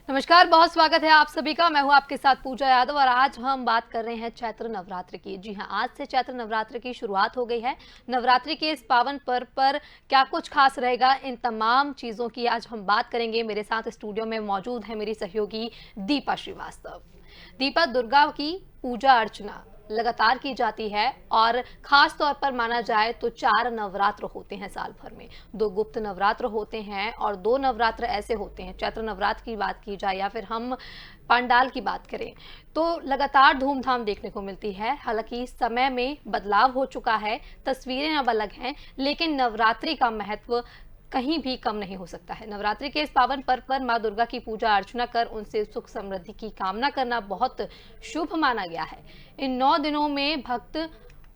नमस्कार, बहुत स्वागत है आप सभी का। मैं हूं आपके साथ पूजा यादव और आज हम बात कर रहे हैं चैत्र नवरात्र की। जी हां, आज से चैत्र नवरात्र की शुरुआत हो गई है। नवरात्रि के इस पावन पर्व पर क्या कुछ खास रहेगा, इन तमाम चीज़ों की आज हम बात करेंगे। मेरे साथ स्टूडियो में मौजूद है मेरी सहयोगी दीपा श्रीवास्तव। दीपा, दुर्गा की पूजा अर्चना लगातार की जाती है और खास तौर पर माना जाए तो 4 नवरात्र होते हैं साल भर में। 2 गुप्त नवरात्र होते हैं और 2 नवरात्र ऐसे होते हैं, चैत्र नवरात्र की बात की जाए या फिर हम पंडाल की बात करें तो लगातार धूमधाम देखने को मिलती है। हालांकि समय में बदलाव हो चुका है, तस्वीरें अब अलग हैं, लेकिन नवरात्रि का महत्व कहीं भी कम नहीं हो सकता है। नवरात्रि के इस पावन पर्व पर मां दुर्गा की पूजा अर्चना कर उनसे सुख समृद्धि की कामना करना बहुत शुभ माना गया है। इन 9 दिनों में भक्त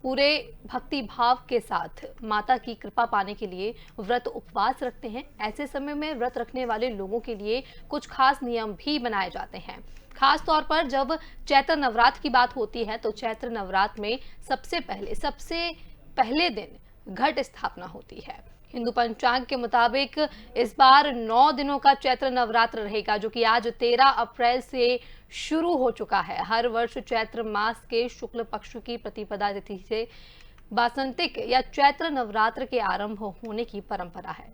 पूरे भक्ति भाव के साथ माता की कृपा पाने के लिए व्रत उपवास रखते हैं। ऐसे समय में व्रत रखने वाले लोगों के लिए कुछ खास नियम भी बनाए जाते हैं। खास तौर पर जब चैत्र नवरात्र की बात होती है तो चैत्र नवरात्र में सबसे पहले दिन घट स्थापना होती है। हिंदू पंचांग के मुताबिक इस बार 9 दिनों का चैत्र नवरात्र रहेगा, जो कि आज 13 अप्रैल से शुरू हो चुका है। हर वर्ष चैत्र मास के शुक्ल पक्ष की प्रतिपदा तिथि से वासंतिक या चैत्र नवरात्र के आरंभ होने की परंपरा है।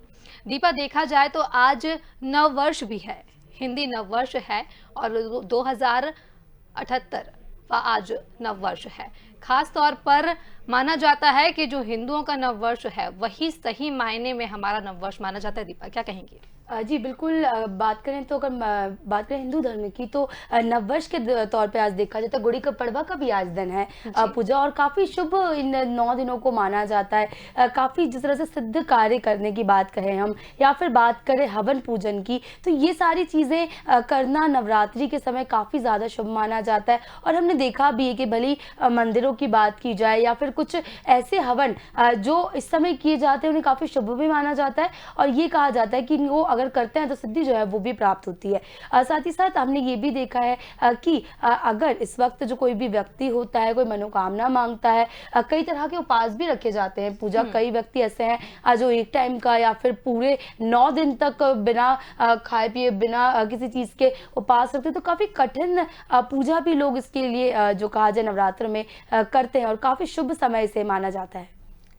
दीपा, देखा जाए तो आज नव वर्ष भी है, हिंदी नव वर्ष है और 2078 आज नव वर्ष है। खास तौर पर माना जाता है कि जो हिंदुओं का नव वर्ष है वही सही मायने में हमारा नव वर्ष माना जाता है। दीपा, क्या कहेंगी? जी बिल्कुल। बात करें तो अगर बात करें हिंदू धर्म की तो नववर्ष के तौर पे आज देखा जाए तो गुड़ी का पड़वा का भी आज दिन है पूजा, और काफ़ी शुभ इन 9 दिनों को माना जाता है। काफ़ी जिस तरह से सिद्ध कार्य करने की बात करें हम या फिर बात करें हवन पूजन की, तो ये सारी चीज़ें करना नवरात्रि के समय काफ़ी ज़्यादा शुभ माना जाता है। और हमने देखा भी है कि भली मंदिरों की बात की जाए या फिर कुछ ऐसे हवन जो इस समय किए जाते हैं उन्हें काफ़ी शुभ भी माना जाता है, और ये कहा जाता है कि वो अगर करते हैं तो सिद्धि जो है वो भी प्राप्त होती है। साथ ही साथ हमने ये भी देखा है कि अगर इस वक्त जो कोई भी व्यक्ति होता है, कोई मनोकामना मांगता है, कई तरह के उपास भी रखे जाते हैं पूजा। कई व्यक्ति ऐसे हैं जो एक टाइम का या फिर पूरे 9 दिन तक बिना खाए पिए बिना किसी चीज़ के उपास रखते हैं। तो काफ़ी कठिन पूजा भी लोग इसके लिए जो कहा जाए नवरात्र में करते हैं और काफ़ी शुभ समय से माना जाता है।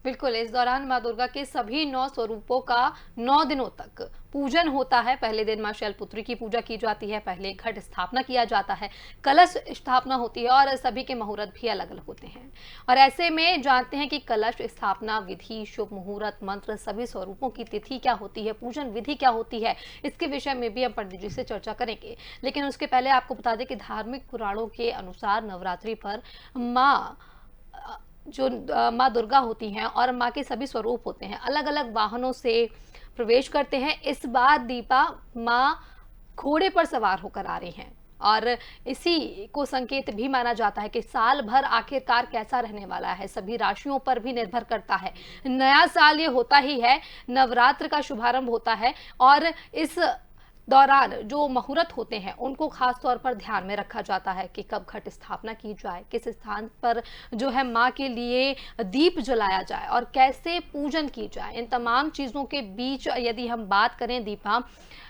बिल्कुल, इस दौरान मां दुर्गा के सभी 9 स्वरूपों का 9 दिनों तक पूजन होता है। पहले दिन मां शैलपुत्री की पूजा की जाती है, पहले घट स्थापना किया जाता है, कलश स्थापना होती है और सभी के मुहूर्त भी अलग अलग होते हैं। और ऐसे में जानते हैं कि कलश स्थापना विधि, शुभ मुहूर्त, मंत्र, सभी स्वरूपों की तिथि क्या होती है, पूजन विधि क्या होती है, इसके विषय में भी हम पंडित जी से चर्चा करेंगे। लेकिन उसके पहले आपको बता दें कि धार्मिक पुराणों के अनुसार नवरात्रि पर माँ दुर्गा होती हैं और माँ के सभी स्वरूप होते हैं, अलग अलग वाहनों से प्रवेश करते हैं। इस बार दीपा माँ घोड़े पर सवार होकर आ रही हैं और इसी को संकेत भी माना जाता है कि साल भर आखिरकार कैसा रहने वाला है, सभी राशियों पर भी निर्भर करता है। नया साल ये होता ही है, नवरात्र का शुभारंभ होता है और इस दौरान जो मुहूर्त होते हैं उनको खास तौर पर ध्यान में रखा जाता है कि कब घट स्थापना की जाए, किस स्थान पर जो है माँ के लिए दीप जलाया जाए और कैसे पूजन की जाए। इन तमाम चीज़ों के बीच यदि हम बात करें दीपा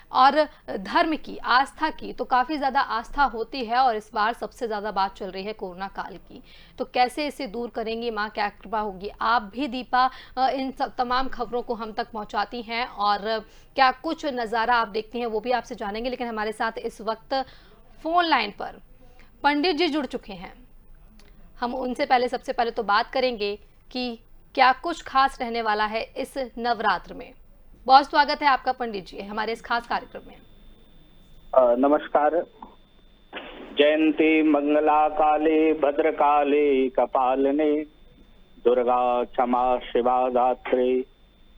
और धर्म की, आस्था की, तो काफ़ी ज़्यादा आस्था होती है और इस बार सबसे ज़्यादा बात चल रही है कोरोना काल की। तो कैसे इसे दूर करेंगी माँ, क्या कृपा होगी? आप भी दीपा इन सब तमाम खबरों को हम तक पहुँचाती हैं और क्या कुछ नज़ारा आप देखती हैं वो भी आपसे जानेंगे। लेकिन हमारे साथ इस वक्त फ़ोन लाइन पर पंडित जी जुड़ चुके हैं। हम उनसे सबसे पहले तो बात करेंगे कि क्या कुछ खास रहने वाला है इस नवरात्र में। बहुत स्वागत है आपका पंडित जी हमारे इस खास कार्यक्रम में। नमस्कार। जयंती मंगला काले भद्रकाले कपालने दुर्गा क्षमा शिवा दात्री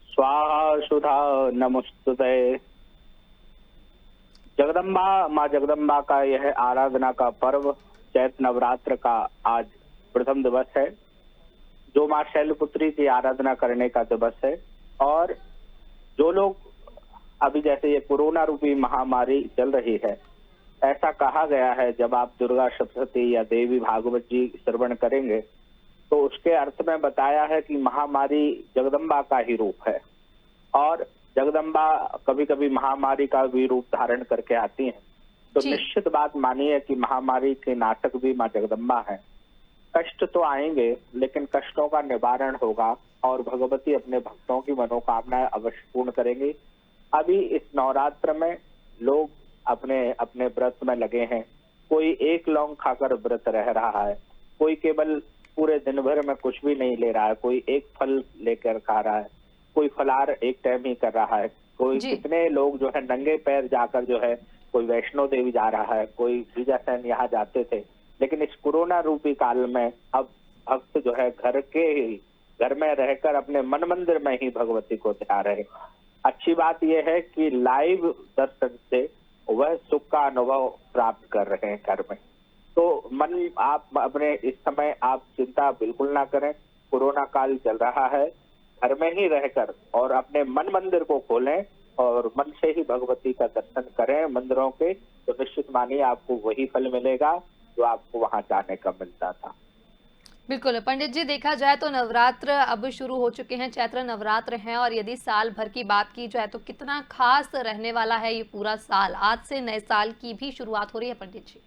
स्वाहा सुधा नमस्तुते। जगदम्बा माँ जगदम्बा का यह आराधना का पर्व चैत्र नवरात्र का आज प्रथम दिवस है, जो माँ शैलपुत्री की आराधना करने का दिवस है। और जो लोग अभी जैसे ये कोरोना रूपी महामारी चल रही है, ऐसा कहा गया है जब आप दुर्गा सप्तशती या देवी भागवत जी श्रवण करेंगे तो उसके अर्थ में बताया है कि महामारी जगदम्बा का ही रूप है और जगदम्बा कभी कभी महामारी का भी रूप धारण करके आती हैं। तो जी। निश्चित बात मानिए कि महामारी के नाटक भी माँ जगदम्बा है। कष्ट तो आएंगे, लेकिन कष्टों का निवारण होगा और भगवती अपने भक्तों की मनोकामनाएं अवश्य पूर्ण करेंगी। अभी इस नवरात्र में लोग अपने अपने व्रत में लगे हैं। कोई एक लौंग खाकर व्रत रह रहा है, कोई केवल पूरे दिन भर में कुछ भी नहीं ले रहा है, कोई एक फल लेकर खा रहा है, कोई फलाहार एक टाइम ही कर रहा है, कोई जी। कितने लोग जो है नंगे पैर जाकर जो है, कोई वैष्णो देवी जा रहा है, कोई विजयसेन यहाँ जाते थे। लेकिन इस कोरोना रूपी काल में अब भक्त जो है घर में रहकर अपने मन मंदिर में ही भगवती को ध्या रहे। अच्छी बात यह है कि लाइव दर्शन से वह सुख का अनुभव प्राप्त कर रहे हैं घर में। तो मन आप अपने इस समय आप चिंता बिल्कुल ना करें। कोरोना काल चल रहा है, घर में ही रहकर और अपने मन मंदिर को खोलें और मन से ही भगवती का दर्शन करें मंदिरों के, तो निश्चित मानिए आपको वही फल मिलेगा जो आपको वहां जाने का मिलता था। बिल्कुल पंडित जी, देखा जाए तो नवरात्र अब शुरू हो चुके हैं, चैत्र नवरात्र हैं, और यदि साल भर की बात की जाए तो कितना खास रहने वाला है ये पूरा साल। आज से नए साल की भी शुरुआत हो रही है पंडित जी।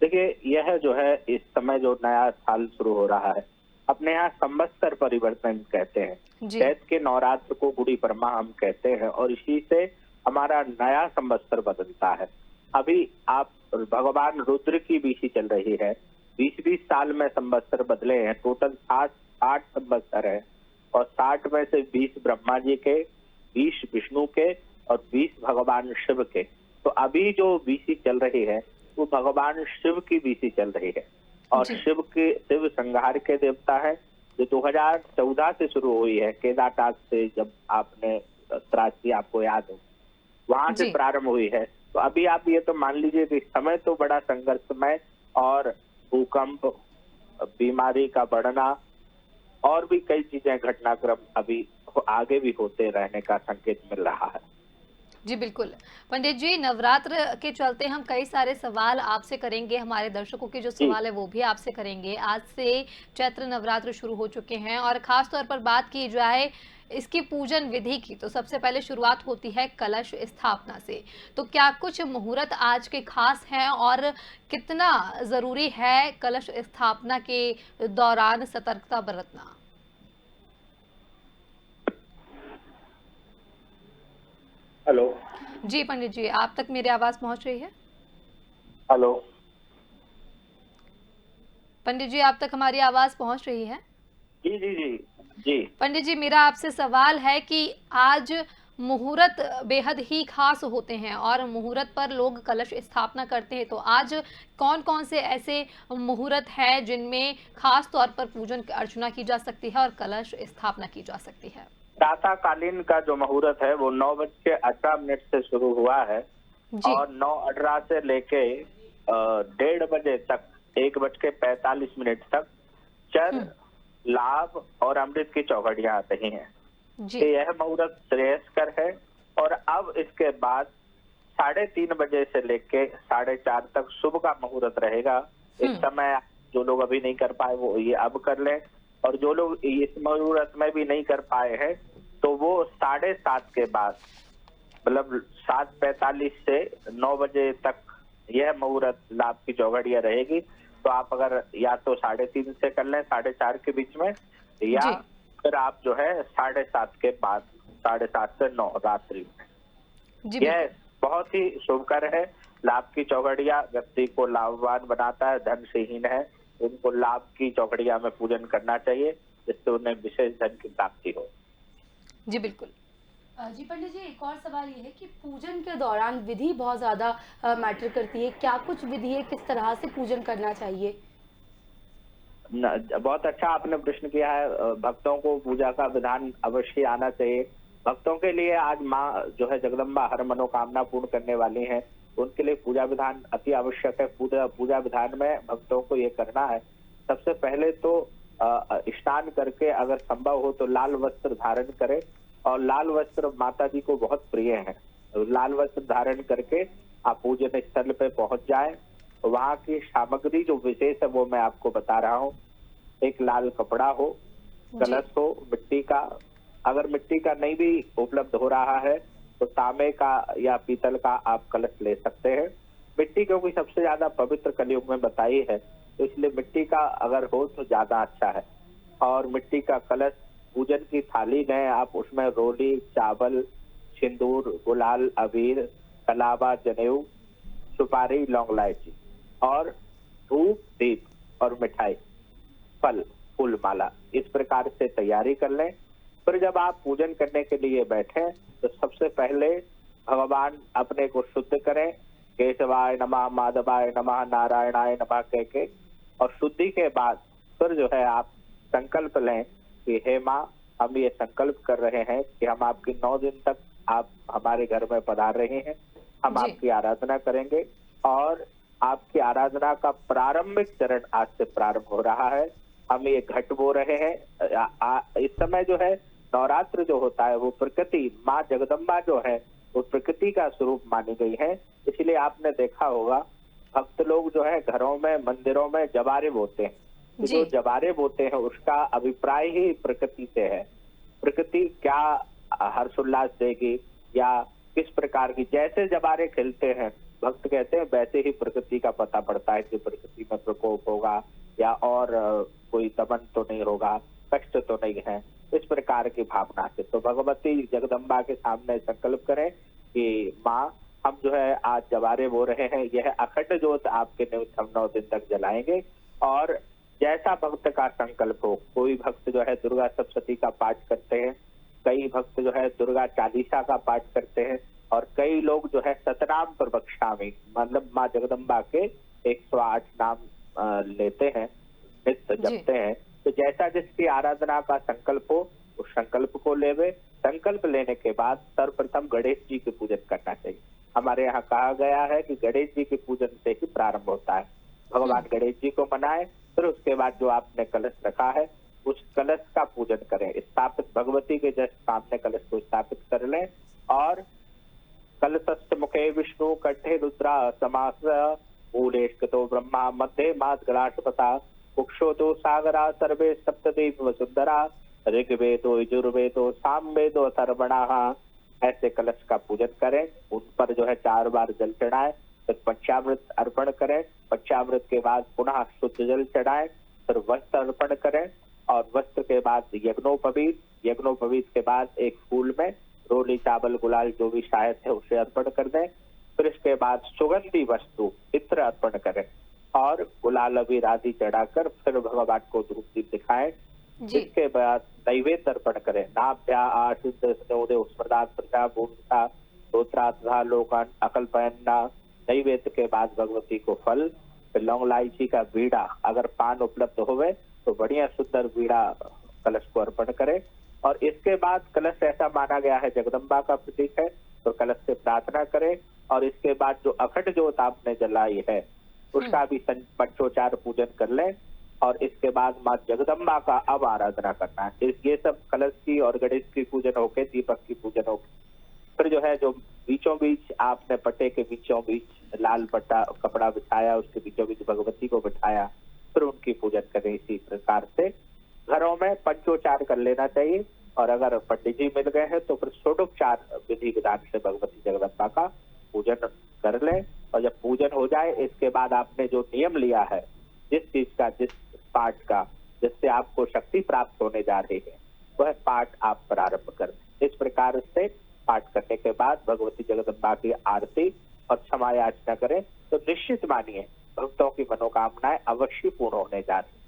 देखिए, यह जो है इस समय जो नया साल शुरू हो रहा है, अपने यहाँ संवत्सर परिवर्तन कहते हैं। जी। चैत के नवरात्र को गुड़ी पड़वा हम कहते हैं और इसी से हमारा नया संवत्सर बदलता है। अभी आप भगवान रुद्र की बीसी चल रही है, 20-20 साल में संवत्सर बदले हैं। टोटल 60 संवत्सर है और 60 में से 20 ब्रह्मा जी के, 20 विष्णु के और 20 भगवान शिव के। तो अभी जो बीसी चल रही है वो भगवान शिव की बीसी चल रही है और जी। शिव संहार के देवता है, जो 2014 से शुरू हुई है। केदारनाथ से जब आपने त्रासदी आपको याद हो, वहां से जी। प्रारंभ हुई है। तो अभी आप ये तो मान लीजिए कि समय तो बड़ा संघर्षमय और भूकंप, बीमारी का बढ़ना और भी कई चीजें घटनाक्रम अभी आगे भी होते रहने का संकेत मिल रहा है। जी बिल्कुल पंडित जी, नवरात्र के चलते हम कई सारे सवाल आपसे करेंगे, हमारे दर्शकों के जो सवाल है वो भी आपसे करेंगे। आज से चैत्र नवरात्र शुरू हो चुके हैं और खास तौर पर बात की जाए इसकी पूजन विधि की तो सबसे पहले शुरुआत होती है कलश स्थापना से। तो क्या कुछ मुहूर्त आज के खास हैं और कितना जरूरी है कलश स्थापना के दौरान सतर्कता बरतना? हेलो। जी पंडित जी, आप तक मेरी आवाज पहुंच रही है? हेलो। पंडित जी, आप तक हमारी आवाज पहुंच रही है? जी जी जी जी। पंडित जी, मेरा आपसे सवाल है कि आज मुहूर्त बेहद ही खास होते हैं और मुहूर्त पर लोग कलश स्थापना करते हैं, तो आज कौन कौन से ऐसे मुहूर्त हैं जिनमें खास तौर पर पूजन अर्चना की जा सकती है और कलश स्थापना की जा सकती है? प्रातःकालीन का जो मुहूर्त है वो 9:18 से शुरू हुआ है जी। और 9:18 से लेके 1:30 बजे तक 1:45 तक चर, लाभ और अमृत की चौघड़ियां आती हैं। जी। कि यह मुहूर्त श्रेयस्कर है और अब इसके बाद 3:30 बजे से लेके 4:30 तक शुभ का मुहूर्त रहेगा। इस समय जो लोग अभी नहीं कर पाए वो ये अब कर लें और जो लोग इस मुहूर्त में भी नहीं कर पाए हैं तो वो 7:30 के बाद, मतलब 7:45 से 9 बजे तक यह मुहूर्त लाभ की चौघड़ियां रहेगी। तो आप अगर या तो 3:30 से कर लें 4:30 के बीच में, या जी। फिर आप जो है 7:30 के बाद 7:30 से 9 रात्रि में। जी यह बिल्कुल। बहुत ही शुभकर है। लाभ की चौघड़ियां व्यक्ति को लाभवान बनाता है। धन से हीन है उनको लाभ की चौघड़ियां में पूजन करना चाहिए, जिससे उन्हें विशेष धन की प्राप्ति हो। जी बिल्कुल। जी पंडित जी, एक और सवाल ये है कि पूजन के दौरान विधि बहुत ज्यादा मैटर करती है। क्या कुछ विधि है, किस तरह से पूजन करना चाहिए? बहुत अच्छा आपने प्रश्न किया है। भक्तों को पूजा का विधान अवश्य आना चाहिए। भक्तों के लिए आज माँ जो है जगदम्बा हर मनोकामना पूर्ण करने वाली हैं, उनके लिए पूजा विधान अति आवश्यक है। पूजा विधान में भक्तों को ये करना है, सबसे पहले तो स्नान करके अगर संभव हो तो लाल वस्त्र धारण करें और लाल वस्त्र माता जी को बहुत प्रिय है। लाल वस्त्र धारण करके आप पूजन स्थल पे पहुंच जाएं। वहाँ की सामग्री जो विशेष है वो मैं आपको बता रहा हूँ। एक लाल कपड़ा हो, कलश हो मिट्टी का, अगर मिट्टी का नहीं भी उपलब्ध हो रहा है तो तांबे का या पीतल का आप कलश ले सकते हैं। मिट्टी क्योंकि सबसे ज्यादा पवित्र कलयुग में बताई है, तो इसलिए मिट्टी का अगर हो तो ज्यादा अच्छा है। और मिट्टी का कलश, पूजन की थाली लें आप, उसमें रोली, चावल, सिंदूर, गुलाल, अबीर, कलावा, जनेऊ, सुपारी, लौंग, इलायची और धूप, दीप और मिठाई, फल, फूल माला, इस प्रकार से तैयारी कर लें। फिर जब आप पूजन करने के लिए बैठे तो सबसे पहले भगवान अपने को शुद्ध करें, केशवाय नमः, माधवाय नमः, नारायणाय नमः कह के, और शुद्धि के बाद फिर जो है आप संकल्प लें कि हे माँ, हम ये संकल्प कर रहे हैं कि हम आपकी 9 दिन तक आप हमारे घर में पधार रहे हैं, हम जी। आपकी आराधना करेंगे। और आपकी आराधना का प्रारंभिक चरण आज से प्रारंभ हो रहा है। हम ये घट बो रहे हैं। इस समय जो है नवरात्र जो होता है वो प्रकृति, माँ जगदम्बा जो है वो प्रकृति का स्वरूप मानी गई है। इसलिए आपने देखा होगा भक्त लोग जो है घरों में, मंदिरों में जवारे बोते हैं। तो जी। जो जवारे बोते हैं उसका अभिप्राय ही प्रकृति से है। प्रकृति क्या हर्षोल्लास देगी या किस प्रकार की, जैसे जवारे खिलते हैं भक्त कहते हैं, वैसे ही प्रकृति का पता पड़ता है कि प्रकृति में प्रकोप होगा या और कोई दमन तो नहीं होगा, कष्ट तो नहीं है, इस प्रकार की भावना से। तो भगवती जगदम्बा के सामने संकल्प करें कि माँ, हम जो है आज जवारे बो रहे हैं, यह अखंड ज्योत आपके निमित्त हम 9 दिन तक जलाएंगे। और जैसा भक्त का संकल्प हो, कोई भक्त जो है दुर्गा सप्तशती का पाठ करते हैं, कई भक्त जो है दुर्गा चालीसा का पाठ करते हैं, और कई लोग जो है सतनाम प्रवक्ष्यामि, मतलब माँ जगदम्बा के 108 नाम लेते हैं, नित्य जपते हैं। तो जैसा जिसकी आराधना का संकल्प हो उस संकल्प को लेवे। संकल्प लेने के बाद सर्वप्रथम गणेश जी की पूजन करना चाहिए। हमारे यहाँ कहा गया है कि गणेश जी के पूजन से ही प्रारंभ होता है। भगवान गणेश जी को मनाए, फिर उसके बाद जो आपने कलश रखा है उस कलश का पूजन करें। स्थापित भगवती के जस्ट सामने कलश को स्थापित कर लें और कलशस्थ मुखे विष्णु, कंठे रुद्रा, समास मूलेष्कतो ब्रह्मा, मध्य मात गलाटपता, कुक्षोतो सागरा, सर्वे सप्तदेव वसुंधरा, ऋग्वेदो यजुर्वेदो सामवेदो अथर्वणः। ऐसे कलश का पूजन करें, उन पर जो है 4 बार जल चढ़ाएं, फिर पंचामृत अर्पण करें। पंचामृत के बाद पुनः शुद्ध जल चढ़ाएं, फिर वस्त्र अर्पण करें और वस्त्र के बाद यज्ञोपवीत, यज्ञोपवीत के बाद एक फूल में रोली, चावल, गुलाल जो भी शायद है उसे अर्पण कर दें। फिर इसके बाद सुगंधी वस्तु इत्र अर्पण करें और गुलाल अबीर आदि चढ़ाकर फिर भगवान को धूप दीप दिखाएं। इसके बाद नैवेद्य अर्पण करें। नाभ्या आशित स्नोदे स्मृतात् प्रजा भूमिका स्तोत्रात्था लोकान अकल्पयन्ना। नैवेद्य के बाद भगवती को फल, फिर लौंग इलायची का बीड़ा, अगर पान उपलब्ध होवे तो बढ़िया सुंदर बीड़ा कलश को अर्पण करें। और इसके बाद कलश ऐसा माना गया है जगदम्बा का प्रतीक है, तो कलश से प्रार्थना करें। और इसके बाद जो अखंड ज्योत आपने जलाई है उसका भी पंचोचार पूजन कर लें। और इसके बाद माँ जगदम्बा का अब आराधना करना है। ये सब कलश की और गणेश की पूजन होके, दीपक की पूजन होके, फिर जो है जो बीचों बीच आपने पट्टे के बीचों बीच लाल पट्टा कपड़ा बिछाया, उसके बीचों बीच भगवती को बिठाया, फिर उनकी पूजन करें। इसी प्रकार से घरों में पंचोचार कर लेना चाहिए। और अगर पंडित जी मिल गए हैं तो फिर षोडोपचार विधि विधान से भगवती जगदम्बा का पूजन कर लें। और जब पूजन हो जाए इसके बाद आपने जो नियम लिया है, जिस चीज का, जिस पाठ का, जिससे आपको शक्ति प्राप्त होने जा रही है, वह पाठ आप प्रारंभ कर दें। इस प्रकार से पाठ करने के बाद भगवती जगदम्बा की आरती और क्षमा याचना करें तो निश्चित मानिए भक्तों की मनोकामनाएं अवश्य पूर्ण होने जा रही है।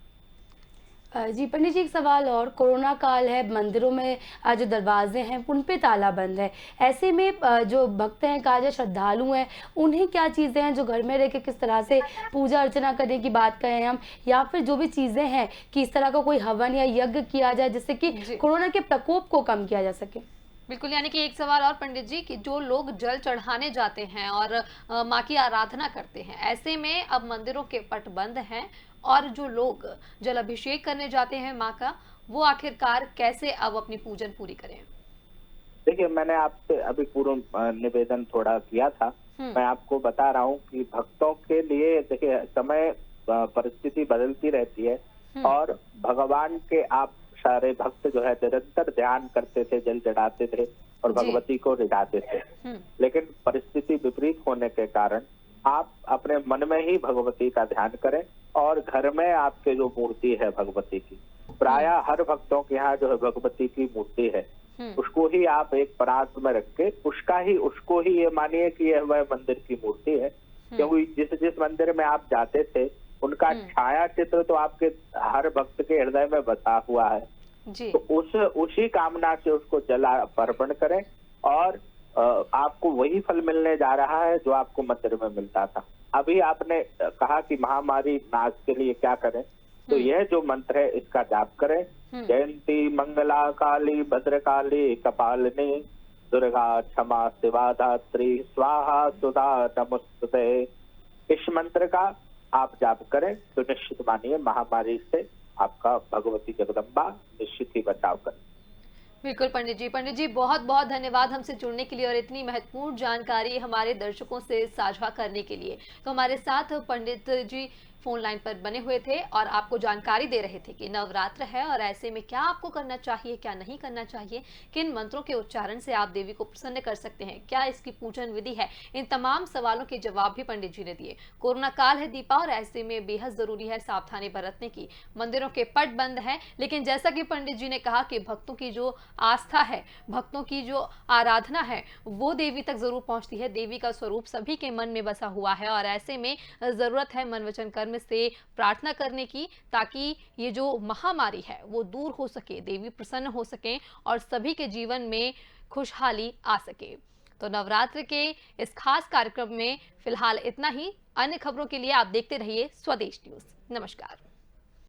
जी पंडित जी, एक सवाल और, कोरोना काल है, मंदिरों में जो दरवाजे हैं उन पे ताला बंद है, ऐसे में जो भक्त हैं, का जो श्रद्धालु हैं, उन्हें क्या चीज़ें हैं जो घर में रह के किस तरह से पूजा अर्चना करने की बात करें हम, या फिर जो भी चीज़ें हैं कि इस तरह का कोई हवन या यज्ञ किया जाए जिससे कि कोरोना के प्रकोप को कम किया जा सके? बिल्कुल, यानी कि एक सवाल और पंडित जी, कि जो लोग जल चढ़ाने जाते हैं और माँ की आराधना करते हैं, ऐसे में अब मंदिरों के पट बंद हैं और जो लोग जल अभिषेक करने जाते हैं माँ का, वो आखिरकार कैसे अब अपनी पूजन पूरी करें? देखिए, मैंने आपसे अभी पूर्व निवेदन थोड़ा किया था। मैं आपको बता रहा हूँ कि भक्तों के लिए देखिए समय परिस्थिति बदलती रहती है और भगवान के आप सारे भक्त जो है निरंतर ध्यान करते थे, जल चढ़ाते थे और भगवती को रिझाते थे। लेकिन परिस्थिति विपरीत होने के कारण आप अपने मन में ही भगवती का ध्यान करें और घर में आपके जो मूर्ति है भगवती की, प्रायः हर भक्तों के यहाँ जो है भगवती की मूर्ति है, उसको ही आप एक परात में रख के उसको ही ये मानिए कि यह वह मंदिर की मूर्ति है। क्योंकि जिस जिस मंदिर में आप जाते थे उनका छाया चित्र तो आपके हर भक्त के हृदय में बसा हुआ है जी। तो उसी कामना से उसको जला अर्पण करें और आपको वही फल मिलने जा रहा है जो आपको मंदिर में मिलता था। अभी आपने कहा कि महामारी नाश के लिए क्या करें, तो यह जो मंत्र है इसका जाप करें। जयंती मंगला काली भद्रकाली कपालिनी दुर्गा क्षमा शिवा धात्री स्वाहा सुधा नमस्ते। इस मंत्र का आप जाप करें तो निश्चित मानिए महामारी से आपका भगवती जगदम्बा निश्चित ही बचाव करें। बिल्कुल पंडित जी बहुत बहुत धन्यवाद हमसे जुड़ने के लिए और इतनी महत्वपूर्ण जानकारी हमारे दर्शकों से साझा करने के लिए। तो हमारे साथ पंडित जी फोन लाइन पर बने हुए थे और आपको जानकारी दे रहे थे कि नवरात्र है और ऐसे में क्या आपको करना चाहिए, क्या नहीं करना चाहिए, किन मंत्रों के उच्चारण से आप देवी को प्रसन्न कर सकते हैं, क्या इसकी पूजन विधि है। इन तमाम सवालों के जवाब भी पंडित जी ने दिए। कोरोना काल है दीपा और ऐसे में बेहद जरूरी है सावधानी बरतने की। मंदिरों के पट बंद हैं, लेकिन जैसा कि पंडित जी ने कहा कि भक्तों की जो आस्था है, भक्तों की जो आराधना है वो देवी तक जरूर पहुंचती है। देवी का स्वरूप सभी के मन में बसा हुआ है और ऐसे में जरूरत है मन वचन कर्म से प्रार्थना करने की, ताकि ये जो महामारी है वो दूर हो सके, देवी प्रसन्न हो सके और सभी के जीवन में खुशहाली आ सके। तो नवरात्र के इस खास कार्यक्रम में फिलहाल इतना ही। अन्य खबरों के लिए आप देखते रहिए स्वदेश न्यूज। नमस्कार।